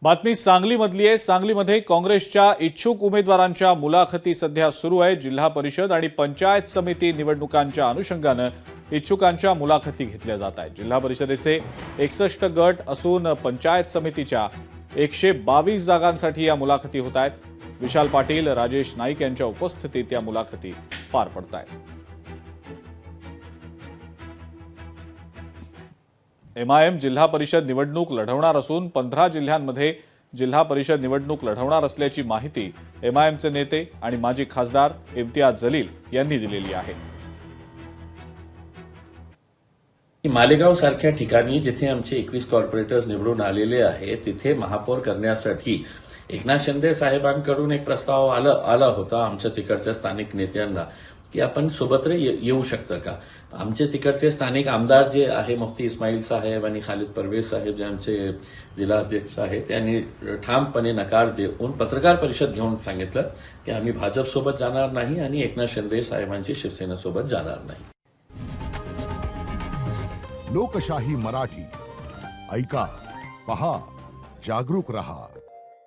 बातमी सांगलीमधली आहे। सांगलीमध्ये काँग्रेसच्या इच्छुक उमेदवारांच्या मुलाखती सध्या सुरू आहे। जिल्हा परिषद आणि पंचायत समिती निवडणुकांच्या अनुषंगाने इच्छुकांच्या मुलाखती घेतल्या जात आहेत। जिल्हा परिषदेचे 61 गट असून पंचायत समितीच्या 122 जागांसाठी या मुलाखती होत आहेत। विशाल पाटील, राजेश नाईक यांच्या उपस्थितीत या मुलाखती पार पडत आहेत। एमआयएम जिल्हा परिषद निवडणूक लढवणार असून 15 जिल्ह्यांमध्ये जिल्हा परिषद निवडणूक लढवणार असल्याची माहिती एमआयएमचे नेते आणि माजी खासदार इम्तियाज जलील यांनी दिलेली आहे। मालेगाव सारख्या ठिकाणी जिथे आमचे 21 कॉर्पोरेटर्स निवडून आलेले आहेत तिथे महापौर करण्यासाठी एकनाथ शिंदे साहेबांकडून एक प्रस्ताव आला होता आमच्या तिकडच्या स्थानिक नेत्यांना की आपण सोबत येऊ शकतं का। आमचे तिकडचे स्थानिक आमदार जे आहे मुफ्ती इस्माईल साहेब आणि खालिद परवेज साहेब जे आमचे जिल्हा अध्यक्ष आहेत त्यांनी ठामपणे नकार देऊन पत्रकार परिषद घेऊन सांगितलं की आम्ही भाजपसोबत जाणार नाही आणि एकनाथ शिंदे साहेबांची शिवसेनेसोबत जाणार नाही। लोकशाही मराठी ऐका, पहा, जागरूक रहा।